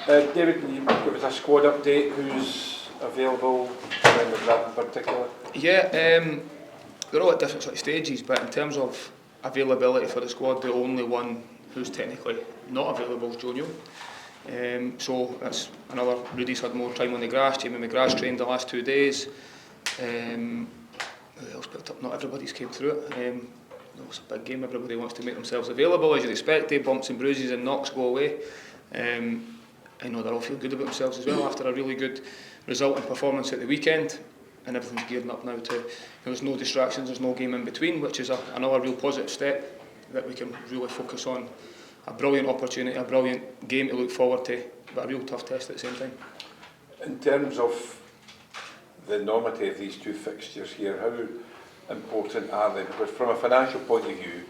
David, can you give us a squad update? Who's available? When was that in particular? Yeah, they're all at different sort of stages, but in terms of availability for the squad, the only one who's technically not available is Joe Newell. So that's another. Rudy's had more time on the grass. Jamie McGrath's trained the last 2 days. Who else picked up? Not everybody's came through it. It's a big game. Everybody wants to make themselves available, as you'd expect. Bumps and bruises and knocks go away. I know they all feel good about themselves as well after a really good result and performance at the weekend, and everything's gearing up now to. There's no distractions. There's no game in between, which is another real positive step that we can really focus on. A brilliant opportunity, a brilliant game to look forward to, but a real tough test at the same time. In terms of the enormity of these two fixtures here, how important are they? Because from a financial point of view,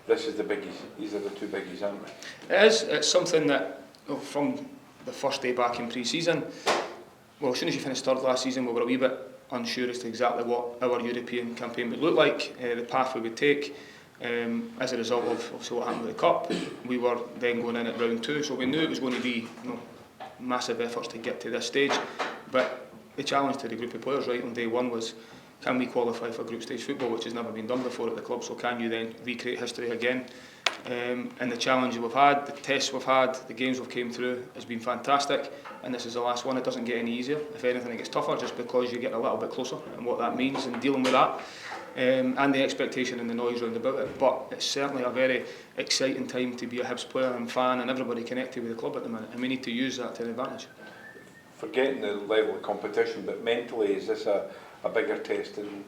this is the biggies. These are the two biggies, aren't they? It is. It's something that, from the first day back in pre-season, well, as soon as you finished third last season, we were a wee bit unsure as to exactly what our European campaign would look like, the path we would take. As a result of obviously what happened with the Cup, we were then going in at round 2, so we knew it was going to be massive efforts to get to this stage. But the challenge to the group of players right on day one was, can we qualify for group stage football, which has never been done before at the club, so can you then recreate history again? And the challenge we've had, the tests we've had, the games we've came through has been fantastic, and this is the last one. It doesn't get any easier. If anything, it gets tougher just because you get a little bit closer and what that means and dealing with that. And the expectation and the noise round about it, but it's certainly a very exciting time to be a Hibs player and fan and everybody connected with the club at the minute, and we need to use that to the advantage. Forgetting the level of competition, but mentally, is this a bigger test, and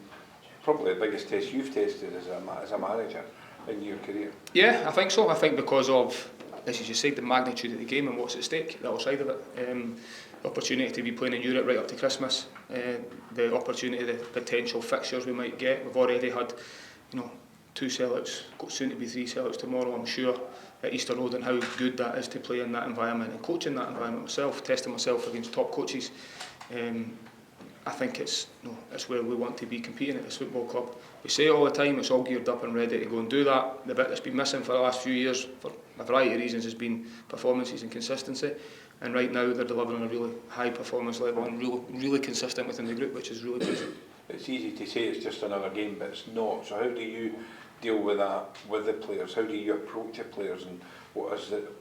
probably the biggest test you've tested as a manager in your career? Yeah, I think so. I think because of, as you said, the magnitude of the game and what's at stake, the other side of it. The opportunity to be playing in Europe right up to Christmas, the opportunity, the potential fixtures we might get. We've already had, 2 sellouts, soon to be 3 sellouts tomorrow, I'm sure, at Easter Road, and how good that is to play in that environment and coach in that environment myself, testing myself against top coaches. I think it's where we want to be competing at this football club. We say it all the time, it's all geared up and ready to go and do that. The bit that's been missing for the last few years, for a variety of reasons, has been performances and consistency. And right now they're delivering a really high performance level and really consistent within the group, which is really pleasing. It's easy to say it's just another game, but it's not. So how do you deal with that with the players? How do you approach the players, and what is it?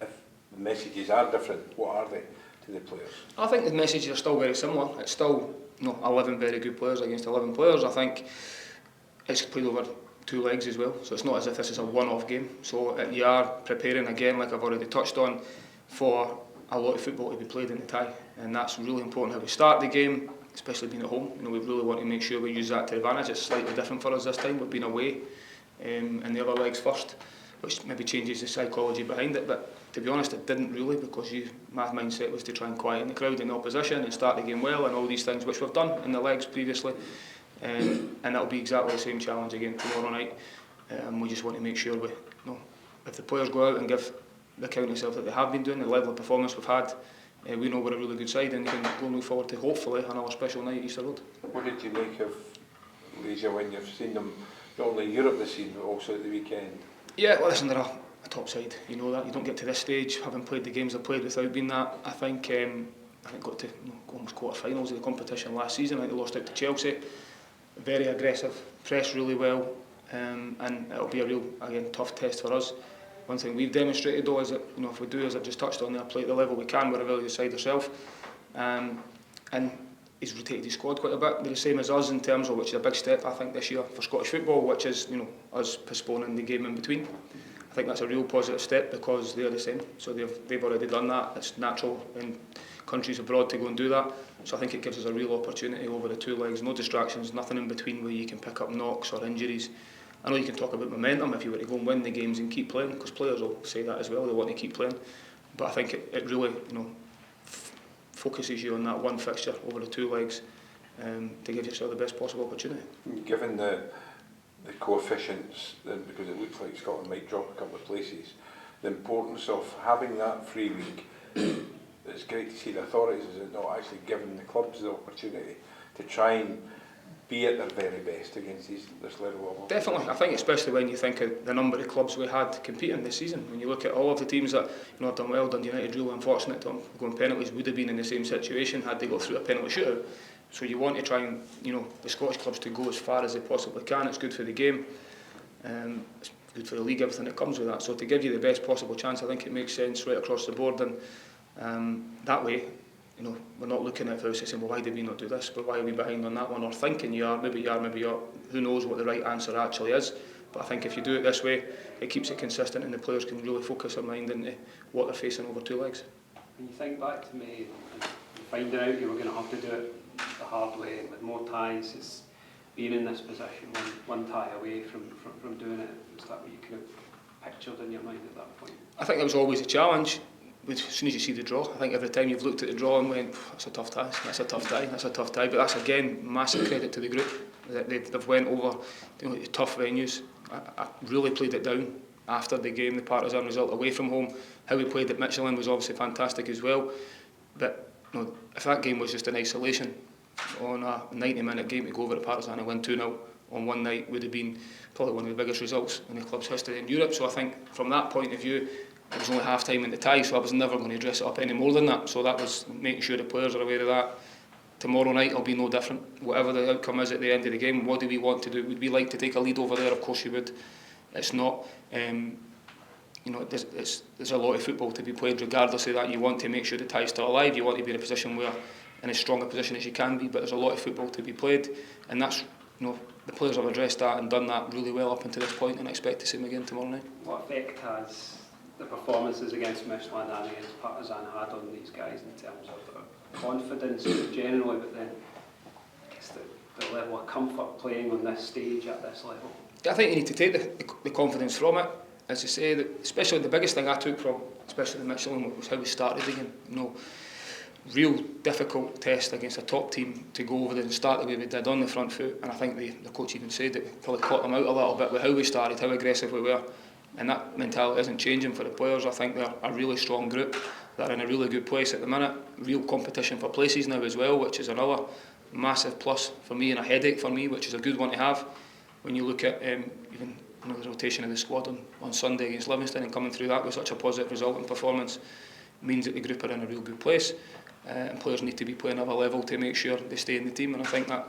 If the messages are different, what are they to the players? I think the messages are still very similar. It's still 11 very good players against 11 players. I think it's played over 2 legs as well, so it's not as if this is a one-off game. So you are preparing again, like I've already touched on, for a lot of football to be played in the tie, and that's really important how we start the game, especially being at home. We really want to make sure we use that to advantage. It's slightly different for us this time. We've been away and the other legs first, which maybe changes the psychology behind it, but to be honest it didn't really, because my mindset was to try and quieten the crowd in the opposition and start the game well and all these things which we've done in the legs previously, and that'll be exactly the same challenge again tomorrow night. We just want to make sure if the players go out and give the account of themselves that they have been doing, the level of performance we've had, we know we're a really good side and can go and look forward to hopefully another special night at Easter Road. What did you make of Legia when you've seen them not only in Europe this season but also at the weekend? Yeah, well listen, they're a top side, you know that. You don't get to this stage having played the games I've played without being that. I think got to almost quarter-finals of the competition last season. I think they lost out to Chelsea. Very aggressive, pressed really well, and it'll be a real, again, tough test for us. One thing we've demonstrated though is that if we do, as I've just touched on there, play at the level we can, we're a really good side ourselves. And he's rotated his squad quite a bit. They're the same as us in terms of, which is a big step I think this year for Scottish football, which is us postponing the game in between. I think that's a real positive step because they're the same. So they've already done that. It's natural in countries abroad to go and do that. So I think it gives us a real opportunity over the 2 legs. No distractions, nothing in between where you can pick up knocks or injuries. I know you can talk about momentum if you were to go and win the games and keep playing, because players will say that as well, they want to keep playing. But I think it really focuses you on that one fixture over the 2 legs to give yourself the best possible opportunity. Given the coefficients, because it looks like Scotland might drop a couple of places, the importance of having that free week, it's great to see the authorities, is it not, actually giving the clubs the opportunity to try and be at their very best against this level of Definitely, I think especially when you think of the number of clubs we had competing this season. When you look at all of the teams that have done well, Dundee United really unfortunate to going penalties, would have been in the same situation had they got through a penalty shootout. So you want to try and, the Scottish clubs to go as far as they possibly can. It's good for the game, it's good for the league, everything that comes with that. So to give you the best possible chance, I think it makes sense right across the board, and that way, we're not looking at it saying, well, why did we not do this, but why are we behind on that one, or thinking you are, maybe you're, who knows what the right answer actually is. But I think if you do it this way, it keeps it consistent and the players can really focus their mind into what they're facing over 2 legs. When you think back to May and finding out you were going to have to do it the hard way with more ties, it's being in this position, one tie away from doing it, was that what you kind of pictured in your mind at that point? I think that was always a challenge. As soon as you see the draw, I think every time you've looked at the draw and went, that's a tough tie, that's a tough tie, that's a tough tie. But that's again massive credit to the group. They've went over tough venues. I really played it down after the game, the Partizan result away from home. How we played at Michelin was obviously fantastic as well. But if that game was just in isolation, on a 90-minute game to go over at Partizan and win 2-0 on one night would have been probably one of the biggest results in the club's history in Europe. So I think from that point of view, it was only half time in the tie, so I was never going to dress it up any more than that. So that was making sure the players are aware of that. Tomorrow night will be no different. Whatever the outcome is at the end of the game, what do we want to do? Would we like to take a lead over there? Of course you would. It's not, there's a lot of football to be played regardless of that. You want to make sure the tie's still alive. You want to be in a position where, in as strong a position as you can be, but there's a lot of football to be played. And that's, the players have addressed that and done that really well up until this point, and I expect to see them again tomorrow night. What effect has the performances against Michelin and against Partizan had on these guys in terms of their confidence generally, but then I guess the level of comfort playing on this stage at this level? I think you need to take the confidence from it. As I say, especially the biggest thing I took from, especially the Michelin, was how we started the game. Real difficult test against a top team to go over there and start the way we did on the front foot, and I think the coach even said that we probably caught them out a little bit with how we started, how aggressive we were. And that mentality isn't changing for the players. I think they're a really strong group. They're in a really good place at the minute. Real competition for places now as well, which is another massive plus for me and a headache for me, which is a good one to have. When you look at even the rotation of the squad on Sunday against Livingston and coming through that with such a positive result and performance means that the group are in a real good place. And players need to be playing at a level to make sure they stay in the team, and I think that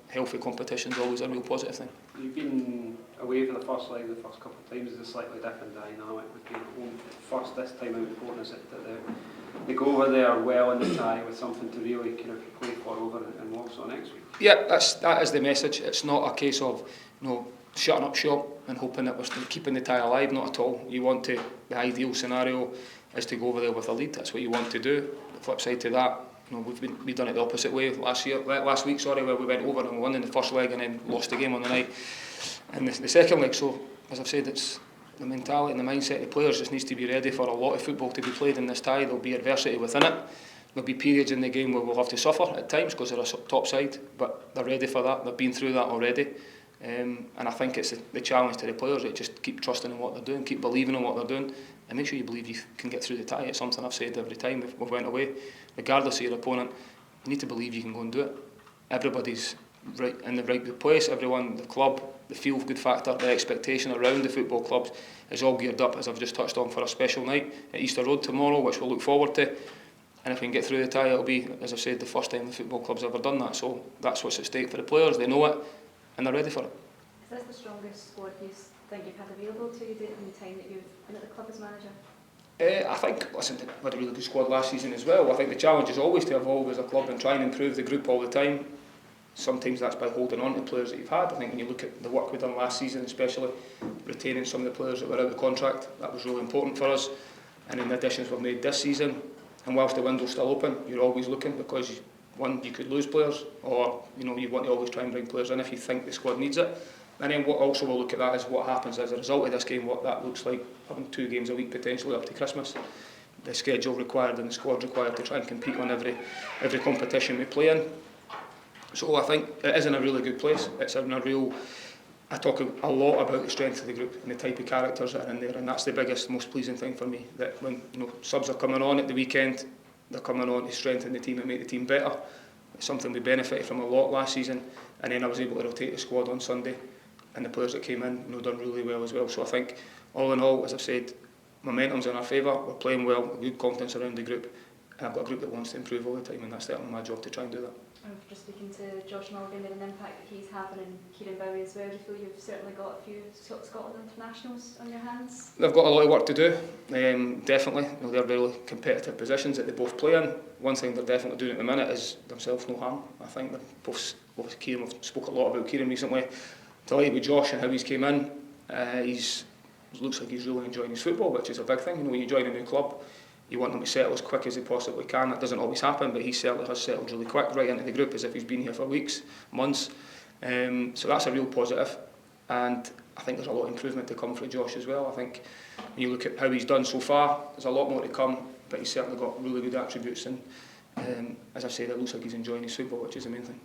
healthy competition is always a real positive thing. You've been away for the first leg the first couple of times. It's a slightly different dynamic with being at home first this time. How important is it that they go over there well in the tie with something to really kind of play for over in Warsaw next week? Yeah, that is the message. It's not a case of shutting up shop and hoping that we're keeping the tie alive. Not at all. You want to. The ideal scenario is to go over there with a lead. That's what you want to do. The flip side to that, we've done it the opposite way last week, where we went over and won in the first leg and then lost the game on the night in the second leg. So as I've said, it's the mentality and the mindset of the players just needs to be ready for a lot of football to be played in this tie. There'll be adversity within it. There'll be periods in the game where we'll have to suffer at times because they're a top side, but they're ready for that. They've been through that already. And I think it's the challenge to the players that just keep trusting in what they're doing, keep believing in what they're doing, and make sure you believe you can get through the tie. It's something I've said every time we've went away. Regardless of your opponent, you need to believe you can go and do it. Everybody's right in the right good place. Everyone, the club, the feel-good factor, the expectation around the football clubs is all geared up, as I've just touched on, for a special night at Easter Road tomorrow, which we'll look forward to. And if we can get through the tie, it'll be, as I've said, the first time the football club's ever done that. So that's what's at stake for the players. They know it, and they're ready for it. Is this the strongest squad you think you've had available to you in the time that you've been at the club as manager? I think, listen, we had a really good squad last season as well. I think the challenge is always to evolve as a club and try and improve the group all the time. Sometimes that's by holding on to players that you've had. I think when you look at the work we've done last season, especially retaining some of the players that were out of contract, that was really important for us. And in the additions we've made this season, and whilst the window's still open, you're always looking, because one, you could lose players, or you want to always try and bring players in if you think the squad needs it. And then what also we'll look at that is what happens as a result of this game, what that looks like, having 2 games a week potentially up to Christmas. The schedule required and the squad required to try and compete on every competition we play in. So I think it is in a really good place. It's in a real, I talk a lot about the strength of the group and the type of characters that are in there, and that's the biggest, most pleasing thing for me, that when subs are coming on at the weekend, they're coming on to strengthen the team and make the team better. It's something we benefited from a lot last season, and then I was able to rotate the squad on Sunday, and the players that came in, done really well as well. So I think, all in all, as I've said, momentum's in our favour, we're playing well, good confidence around the group, and I've got a group that wants to improve all the time, and that's certainly my job to try and do that. And just speaking to Josh Morgan and an impact that he's having, and Kieran Bowie as well, do you feel you've certainly got a few Scotland internationals on your hands? They've got a lot of work to do, definitely. They're very competitive positions that they both play in. One thing they're definitely doing at the minute is themselves no harm. I think they're both, Kieran, we've spoke a lot about Kieran recently. Delighted with Josh and how he's came in. Looks like he's really enjoying his football, which is a big thing. When you join a new club, you want them to settle as quick as they possibly can. That doesn't always happen, but he certainly has settled really quick, right into the group, as if he's been here for weeks, months. So that's a real positive, and I think there's a lot of improvement to come for Josh as well. I think when you look at how he's done so far, there's a lot more to come, but he's certainly got really good attributes, and as I said, it looks like he's enjoying his football, which is the main thing.